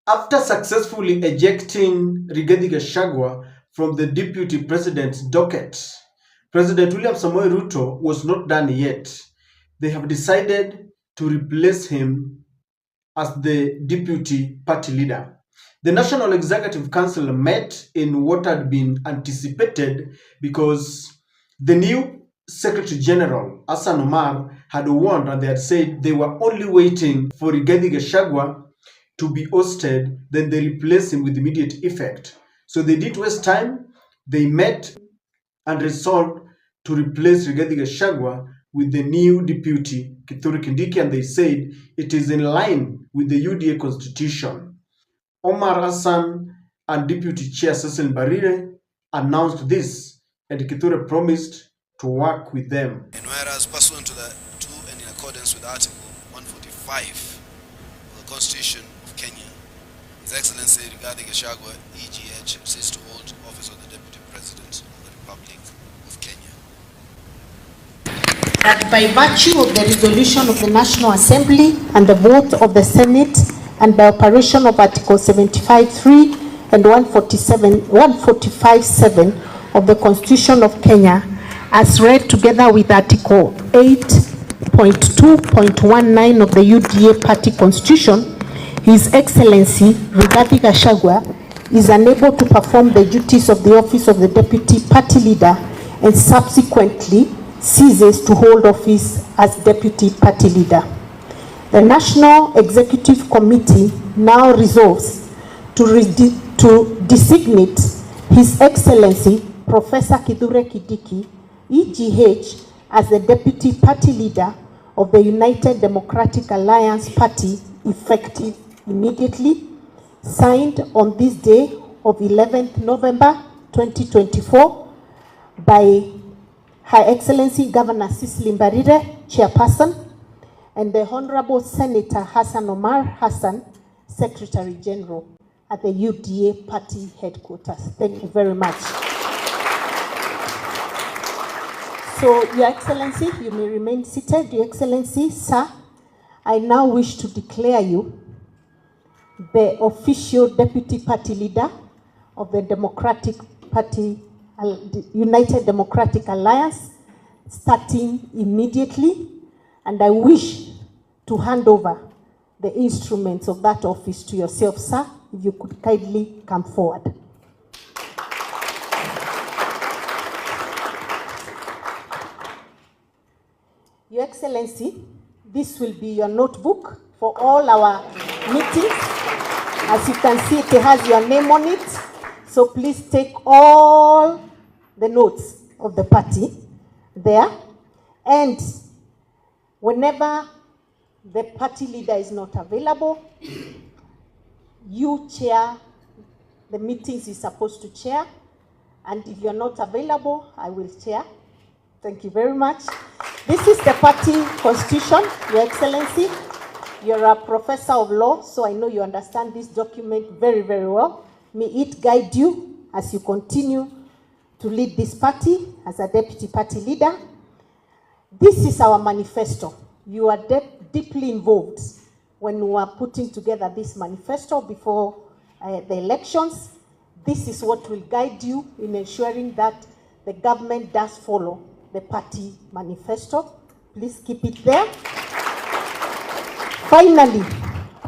After successfully ejecting Rigathi Gachagua from the deputy president's docket, President William Samoei Ruto was not done yet. They have decided to replace him as the deputy party leader. The National Executive Council met in what had been anticipated because the new Secretary General, Hassan Omar, had warned and they had said they were only waiting for Rigathi Gachagua to be ousted, then they replaced him with immediate effect. So they didn't waste time. They met and resolved to replace Rigathi Gachagua with the new deputy, Kithure Kindiki, and they said it is in line with the UDA constitution. Omar Hassan and Deputy Chair Cecil Mbarire announced this, and Kithure promised to work with them. And whereas pursuant to and in accordance with Article 145 of the Constitution of Kenya, His Excellency Rigathi Gachagua, EGH, ceased to hold office of the Deputy President of the Republic of Kenya. That by virtue of the resolution of the National Assembly and the vote of the Senate, and by operation of Article 75(3) and 145(7) of the Constitution of Kenya, as read together with Article 8.2.19 of the UDA Party Constitution, His Excellency Rigathi Gachagua is unable to perform the duties of the office of the Deputy Party Leader and subsequently ceases to hold office as Deputy Party Leader. The National Executive Committee now resolves to designate His Excellency Professor Kithure Kindiki, EGH, as the Deputy Party Leader of the United Democratic Alliance Party, effective immediately, signed on this day of 11th November 2024 by Her Excellency Governor Cecil Mbarire, Chairperson, and the Honorable Senator Hassan Omar Hassan, Secretary General at the UDA Party Headquarters. Thank you very much. So, Your Excellency, you may remain seated. Your Excellency, sir, I now wish to declare you the official Deputy Party Leader of the Democratic Party, United Democratic Alliance, starting immediately, and I wish to hand over the instruments of that office to yourself, sir, if you could kindly come forward. Your Excellency, this will be your notebook for all our meetings. As you can see, it has your name on it. So please take all the notes of the party there. And whenever the party leader is not available, you chair the meetings you're supposed to chair. And if you're not available, I will chair. Thank you very much. This is the party constitution, Your Excellency. You're a professor of law, so I know you understand this document very, very well. May it guide you as you continue to lead this party as a deputy party leader. This is our manifesto. You are deeply involved when we are putting together this manifesto before the elections. This is what will guide you in ensuring that the government does follow the party manifesto. Please keep it there. Finally,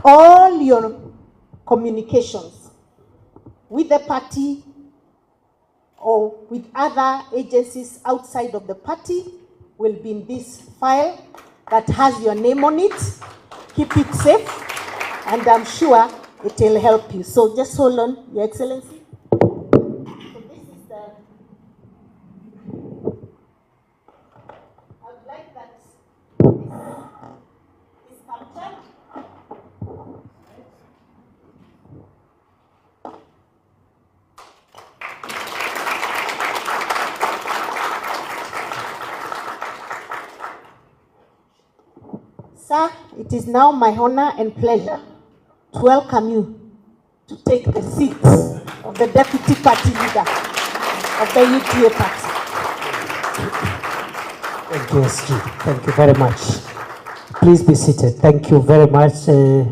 all your communications with the party or with other agencies outside of the party will be in this file that has your name on it. Keep it safe, and I'm sure it will help you. So just hold on, Your Excellency. So this is the... I would like that this is captured. Sir, it is now my honor and pleasure to welcome you to take the seat of the Deputy Party Leader of the UDA Party. Thank you, SG. Thank you very much. Please be seated. Thank you very much, Chair.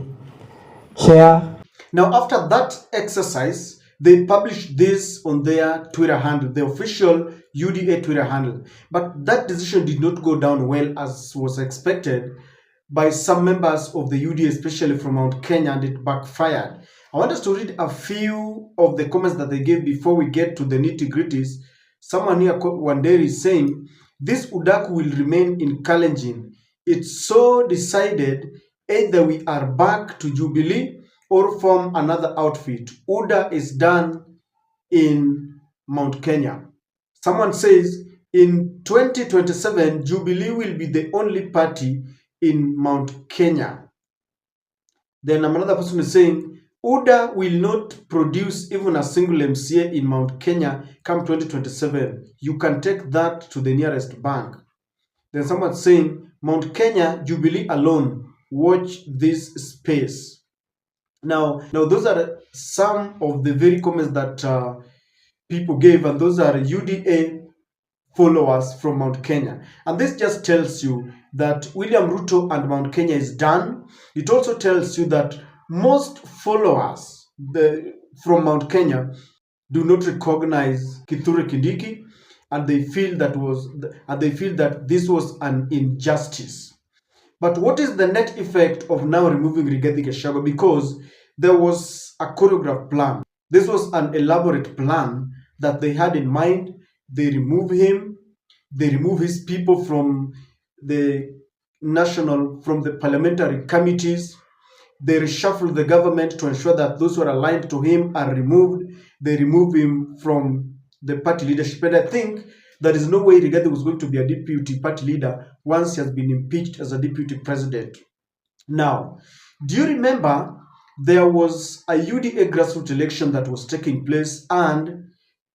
Now, after that exercise, they published this on their Twitter handle, the official UDA Twitter handle. But that decision did not go down well as was expected by some members of the UDA, especially from Mount Kenya, and it backfired. I want us to read a few of the comments that they gave before we get to the nitty gritties. Someone here, Wanderi, is saying, this Udaku will remain in Kalenjin. It's so decided, either we are back to Jubilee or form another outfit. UDA is done in Mount Kenya. Someone says, in 2027, Jubilee will be the only party in Mount Kenya. Then another person is saying, UDA will not produce even a single MCA in Mount Kenya come 2027. You can take that to the nearest bank. Then someone saying, Mount Kenya, Jubilee alone. Watch this space. Now those are some of the very comments that people gave, and those are UDA followers from Mount Kenya. And this just tells you that William Ruto and Mount Kenya is done. It also tells you that most followers from Mount Kenya do not recognize Kithure Kindiki, and they feel that this was an injustice. But what is the net effect of now removing Rigathi Gachagua? Because there was a choreographed plan. This was an elaborate plan that they had in mind. They remove him. They remove his people from the parliamentary committees. They reshuffle the government to ensure that those who are aligned to him are removed. They remove him from the party leadership. And I think there is no way Rigathi was going to be a deputy party leader once he has been impeached as a deputy president. Now, do you remember there was a UDA grassroots election that was taking place, and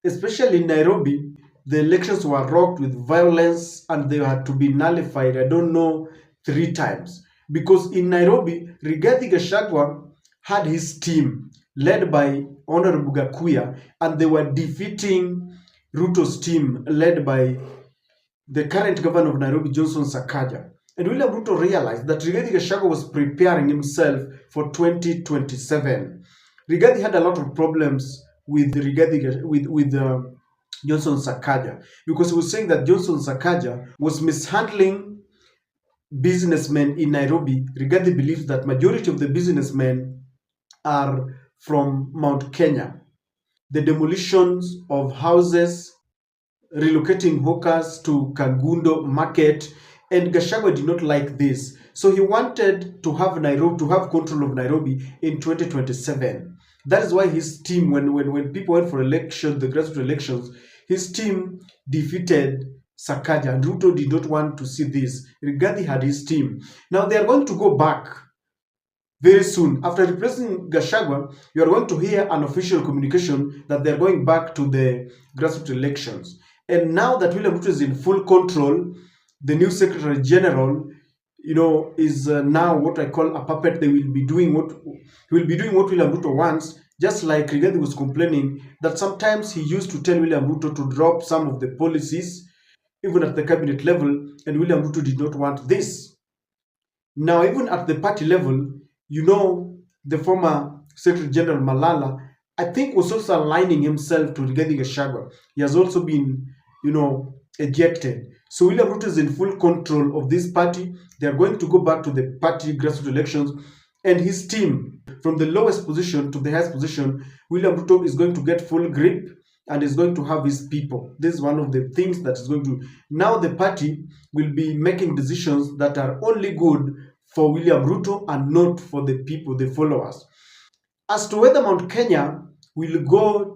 especially in Nairobi, the elections were rocked with violence and they had to be nullified, I don't know, 3 times. Because in Nairobi, Rigathi Gachagua had his team led by Honorable Gakuya, and they were defeating Ruto's team led by the current governor of Nairobi, Johnson Sakaja. And William Ruto realized that Rigathi Gachagua was preparing himself for 2027. Rigathi had a lot of problems with Johnson Sakaja, because he was saying that Johnson Sakaja was mishandling businessmen in Nairobi. Rigathi believes that majority of the businessmen are from Mount Kenya. The demolitions of houses, relocating hawkers to Kangundo Market, and Gachagua did not like this. So he wanted to have control of Nairobi in 2027. That is why his team, when people went for elections, the grassroots elections, his team defeated Sakaja, and Ruto did not want to see this. Rigathi had his team. Now they are going to go back very soon. After replacing Gachagua, you are going to hear an official communication that they are going back to the grassroots elections. And now that William Ruto is in full control, the new Secretary General, is now what I call a puppet. They will be doing what William Ruto wants. Just like Rigathi was complaining that sometimes he used to tell William Ruto to drop some of the policies, even at the cabinet level, and William Ruto did not want this. Now, even at the party level, the former Secretary General Malala, I think, was also aligning himself to Rigathi Gachagua. He has also been, ejected. So William Ruto is in full control of this party. They are going to go back to the party grassroots elections, and his team, from the lowest position to the highest position, William Ruto is going to get full grip and is going to have his people. This is one of the things that is going to. Now the party will be making decisions that are only good for William Ruto and not for the people, the followers. As to whether Mount Kenya will go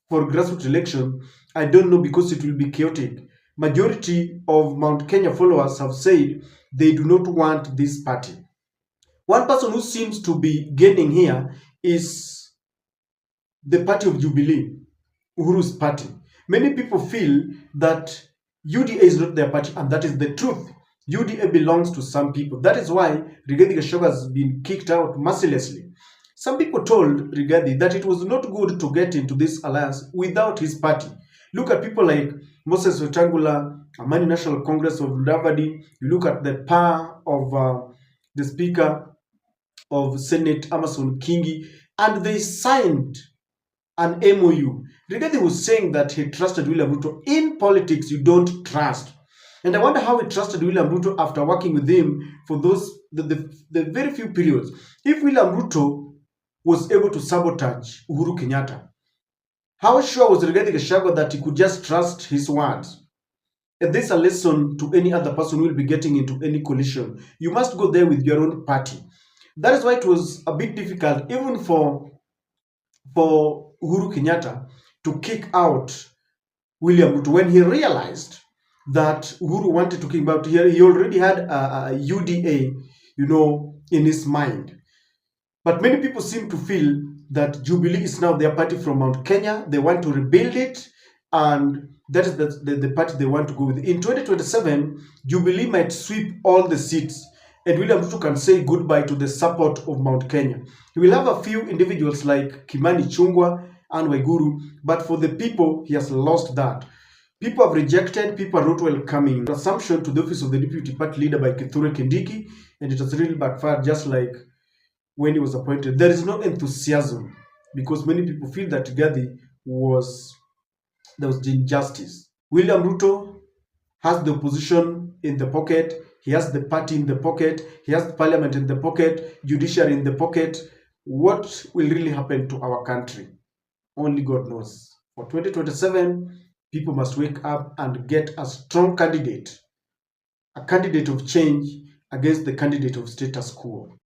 for grassroots election, I don't know, because it will be chaotic. Majority of Mount Kenya followers have said they do not want this party. One person who seems to be gaining here is the party of Jubilee, Uhuru's party. Many people feel that UDA is not their party, and that is the truth. UDA belongs to some people. That is why Rigathi Gachagua has been kicked out mercilessly. Some people told Rigathi that it was not good to get into this alliance without his party. Look at people like Moses Wetangula, Amani National Congress of Mudavadi. You look at the power of the Speaker of Senate Amason Kingi, and they signed an MOU. Rigathi was saying that he trusted William Ruto. In politics, you don't trust. And I wonder how he trusted William Ruto after working with him for the very few periods. If William Ruto was able to sabotage Uhuru Kenyatta, how sure was Rigathi Gachagua that he could just trust his words? And this is a lesson to any other person who will be getting into any coalition. You must go there with your own party. That is why it was a bit difficult, even for Uhuru Kenyatta to kick out William Ruto when he realized that Uhuru wanted to kick him out. He already had a UDA, in his mind. But many people seem to feel that Jubilee is now their party from Mount Kenya. They want to rebuild it, and that is the party they want to go with. In 2027, Jubilee might sweep all the seats, and William Ruto can say goodbye to the support of Mount Kenya. He will have a few individuals like Kimani Chungwa and Waiguru, but for the people, he has lost that. People have rejected, people are not welcoming. Assumption to the office of the deputy party leader by Kindiki, and it has really backfired, just like when he was appointed. There is no enthusiasm because many people feel that there was injustice. William Ruto has the opposition in the pocket, he has the party in the pocket, he has the parliament in the pocket, judiciary in the pocket. What will really happen to our country? Only God knows. For 2027, people must wake up and get a strong candidate, a candidate of change against the candidate of status quo.